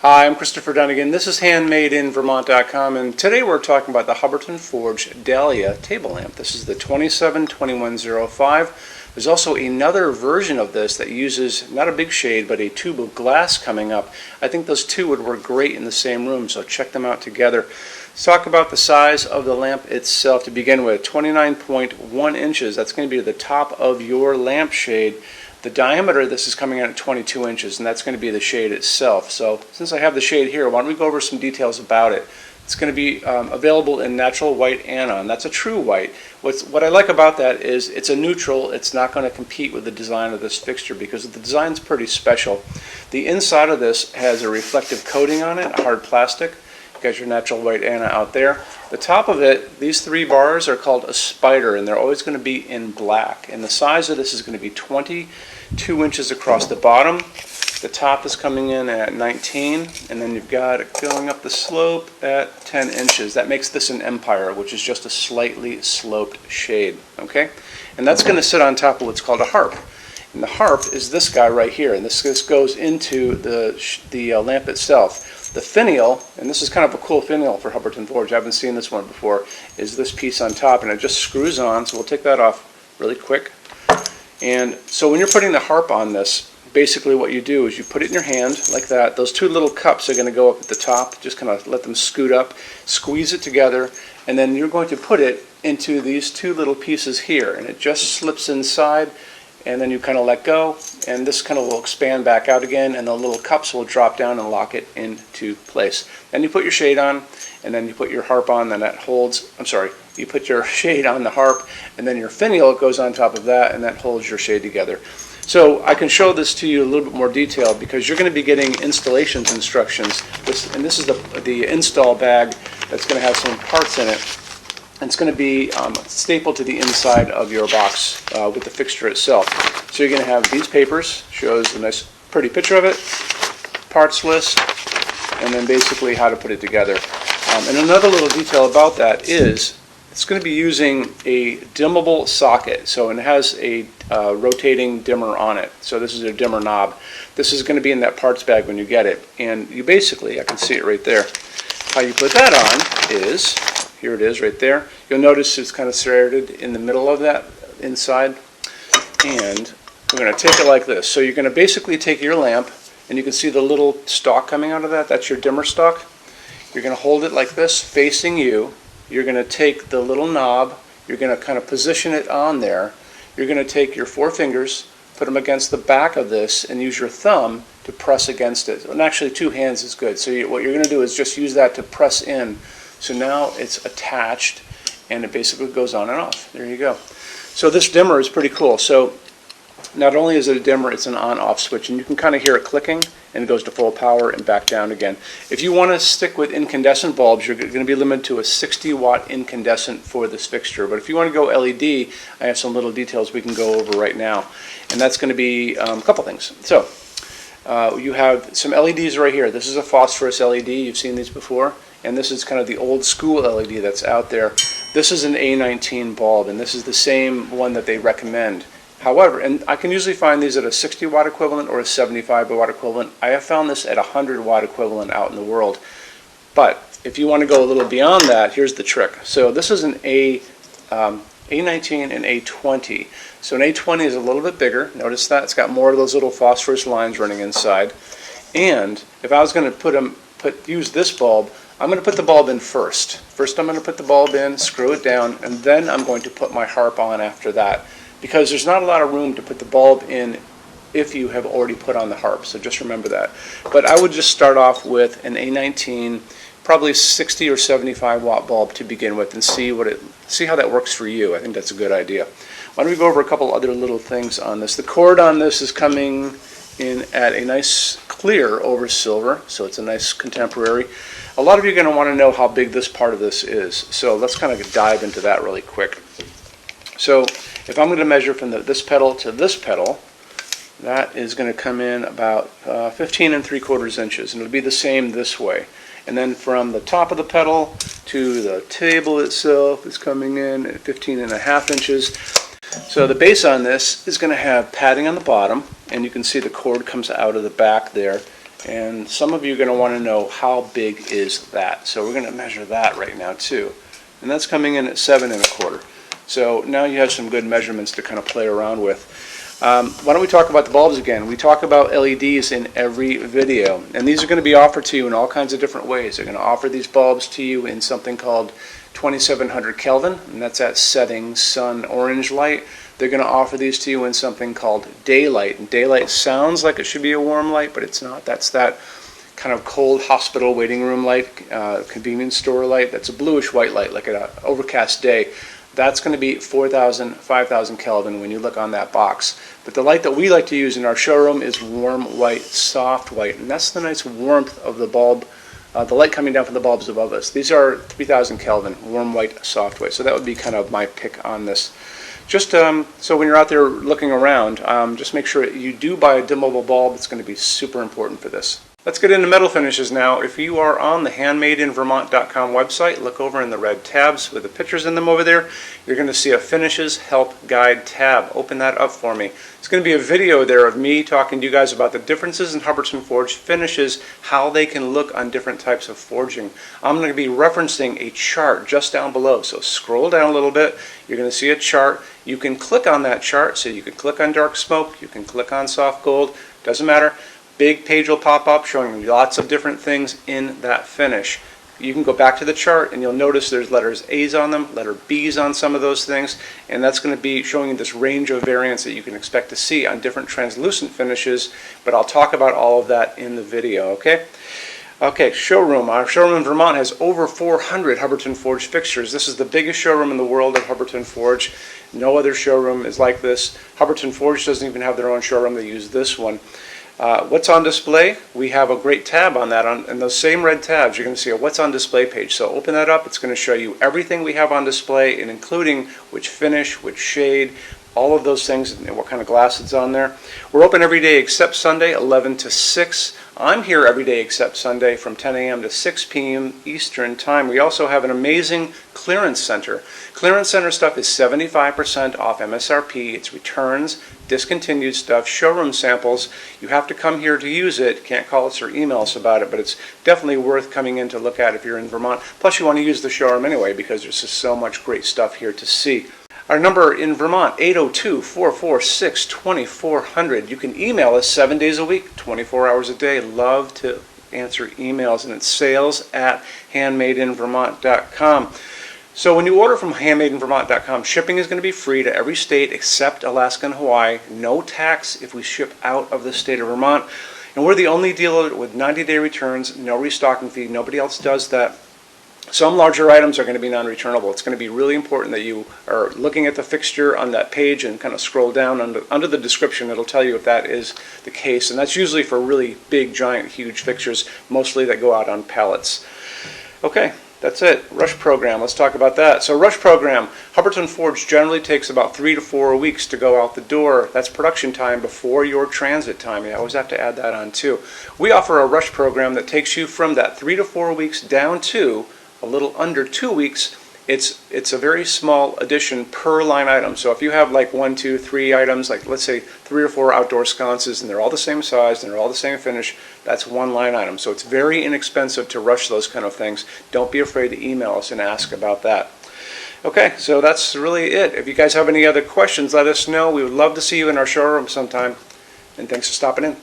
Hi, I'm Christopher Dunnigan. This is HandmadeInVermont.com, and today we're talking about the Hubbardton Forge Dahlia table lamp. This is the 272105. There's also another version of this that uses not a big shade, but a tube of glass coming up. I think those two would work great in the same room, so check them out together. Let's talk about the size of the lamp itself to begin with. 29.1 inches. That's going to be the top of your lampshade. The diameter of this is coming out at 22 inches, and that's going to be the shade itself. So since I have the shade here, why don't we go over some details about it. It's going to be available in natural white anion. That's a true white. What I like about that is it's a neutral. It's not going to compete with the design of this fixture because the design's pretty special. The inside of this has a reflective coating on it, a hard plastic. You got your natural white anion out there. The top of it, these three bars are called a spider, and they're always going to be in black. And the size of this is going to be 22 inches across the bottom. The top is coming in at 19, and then you've got it going up the slope at 10 inches. That makes this an empire, which is just a slightly sloped shade. Okay, and that's going to sit on top of what's called a harp. And the harp is this guy right here, and this goes into the lamp itself. The finial, and this is kind of a cool finial for Hubbardton Forge, I haven't seen this one before, is this piece on top, and it just screws on, so we'll take that off really quick. And so when you're putting the harp on this, basically what you do is you put it in your hand like that. Those two little cups are going to go up at the top, just kind of let them scoot up, squeeze it together, and then you're going to put it into these two little pieces here, and it just slips inside, and then you kind of let go, and this kind of will expand back out again, and the little cups will drop down and lock it into place. Then you put your shade on, and then you put your harp on, and that holds, you put your shade on the harp, and then your finial goes on top of that, and that holds your shade together. So I can show this to you a little bit more detailed because you're going to be getting installations instructions. And this is the install bag that's going to have some parts in it. And it's going to be stapled to the inside of your box with the fixture itself. So you're going to have these papers, shows a nice pretty picture of it, parts list, and then basically how to put it together. And another little detail about that is it's going to be using a dimmable socket. So it has a rotating dimmer on it. So this is a dimmer knob. This is going to be in that parts bag when you get it. And you basically, I can see it right there. How you put that on is, here it is right there. You'll notice it's kind of serrated in the middle of that inside. And we're going to take it like this. So you're going to basically take your lamp, and you can see the little stalk coming out of that. That's your dimmer stalk. You're going to hold it like this, facing you. You're going to take the little knob. You're going to kind of position it on there. You're going to take your four fingers, put them against the back of this, and use your thumb to press against it. And actually, two hands is good. So what you're going to do is just use that to press in. So now it's attached, and it basically goes on and off. There you go. So this dimmer is pretty cool. So not only is it a dimmer, it's an on-off switch, and you can kind of hear it clicking, and it goes to full power and back down again. If you want to stick with incandescent bulbs, you're going to be limited to a 60-watt incandescent for this fixture. But if you want to go LED, I have some little details we can go over right now, and that's going to be a couple things. So you have some LEDs right here. This is a phosphorus LED. You've seen these before. And this is kind of the old school LED that's out there. This is an A19 bulb, and this is the same one that they recommend. However, and I can usually find these at a 60-watt equivalent or a 75-watt equivalent. I have found this at a 100-watt equivalent out in the world. But if you want to go a little beyond that, here's the trick. So this is an A19 and A20. So an A20 is a little bit bigger. Notice that it's got more of those little phosphorus lines running inside. And if I was going to use this bulb, I'm going to put the bulb in first. First I'm going to put the bulb in, screw it down, and then I'm going to put my harp on after that. Because there's not a lot of room to put the bulb in if you have already put on the harp, so just remember that. But I would just start off with an A19, probably 60 or 75 watt bulb to begin with, and see how that works for you. I think that's a good idea. Why don't we go over a couple other little things on this. The cord on this is coming in at a nice clear over silver, so it's a nice contemporary. A lot of you are going to want to know how big this part of this is, so let's kind of dive into that really quick. So if I'm going to measure from this pedal to this pedal, that is going to come in about 15 3/4 inches, and it'll be the same this way. And then from the top of the pedal to the table itself is coming in at 15 1/2 inches. So the base on this is going to have padding on the bottom, and you can see the cord comes out of the back there. And some of you are going to want to know how big is that. So we're going to measure that right now too. And that's coming in at 7 1/4. So now you have some good measurements to kind of play around with. Why don't we talk about the bulbs again? We talk about LEDs in every video, and these are going to be offered to you in all kinds of different ways. They're going to offer these bulbs to you in something called 2700 Kelvin, and that's at setting sun orange light. They're going to offer these to you in something called daylight, and daylight sounds like it should be a warm light, but it's not. That's that kind of cold hospital waiting room light, convenience store light. That's a bluish white light, like an overcast day. That's going to be 4,000, 5,000 Kelvin when you look on that box. But the light that we like to use in our showroom is warm white, soft white, and that's the nice warmth of the bulb, the light coming down from the bulbs above us. These are 3,000 Kelvin, warm white, soft white. So that would be kind of my pick on this. Just so when you're out there looking around, just make sure you do buy a dimmable bulb. It's going to be super important for this. Let's get into metal finishes now. If you are on the HandmadeInVermont.com website, look over in the red tabs with the pictures in them over there. You're going to see a Finishes Help Guide tab. Open that up for me. It's going to be a video there of me talking to you guys about the differences in Hubbardton forged finishes, how they can look on different types of forging. I'm going to be referencing a chart just down below, so scroll down a little bit. You're going to see a chart. You can click on that chart, so you can click on dark smoke, you can click on soft gold, doesn't matter. Big page will pop up showing you lots of different things in that finish. You can go back to the chart and you'll notice there's letters A's on them, letter B's on some of those things, and that's going to be showing you this range of variants that you can expect to see on different translucent finishes, but I'll talk about all of that in the video, okay? Okay, showroom. Our showroom in Vermont has over 400 Hubbardton forged fixtures. This is the biggest showroom in the world of Hubbardton forged. No other showroom is like this. Hubbardton forged doesn't even have their own showroom. They use this one. What's on display? We have a great tab on that. And those same red tabs, you're going to see a what's on display page. So open that up. It's going to show you everything we have on display, and including which finish, which shade, all of those things, and what kind of glass it's on there. We're open every day except Sunday, 11 to 6. I'm here every day except Sunday from 10 a.m. to 6 p.m. Eastern Time. We also have an amazing clearance center. Clearance center stuff is 75% off MSRP. It's returns, discontinued stuff, showroom samples. You have to come here to use it. Can't call us or email us about it, but it's definitely worth coming in to look at if you're in Vermont. Plus you want to use the showroom anyway because there's just so much great stuff here to see. Our number in Vermont, 802-446-2400. You can email us 7 days a week, 24 hours a day. Love to answer emails, and it's sales@HandmadeInVermont.com. So when you order from HandmadeInVermont.com, shipping is going to be free to every state except Alaska and Hawaii. No tax if we ship out of the state of Vermont. And we're the only dealer with 90-day returns, no restocking fee. Nobody else does that. Some larger items are going to be non-returnable. It's going to be really important that you are looking at the fixture on that page and kind of scroll down under the description. It'll tell you if that is the case. And that's usually for really big, giant, huge fixtures, mostly that go out on pallets. Okay, that's it. Rush program. Let's talk about that. So rush program, Hubbardton Forge generally takes about 3 to 4 weeks to go out the door. That's production time before your transit time. You always have to add that on too. We offer a rush program that takes you from that 3 to 4 weeks down to a little under 2 weeks. It's a very small addition per line item. So if you have like 1, 2, 3 items, like let's say 3 or 4 outdoor sconces, and they're all the same size and they're all the same finish, that's one line item. So it's very inexpensive to rush those kind of things. Don't be afraid to email us and ask about that. Okay, so that's really it. If you guys have any other questions, let us know. We would love to see you in our showroom sometime. And thanks for stopping in.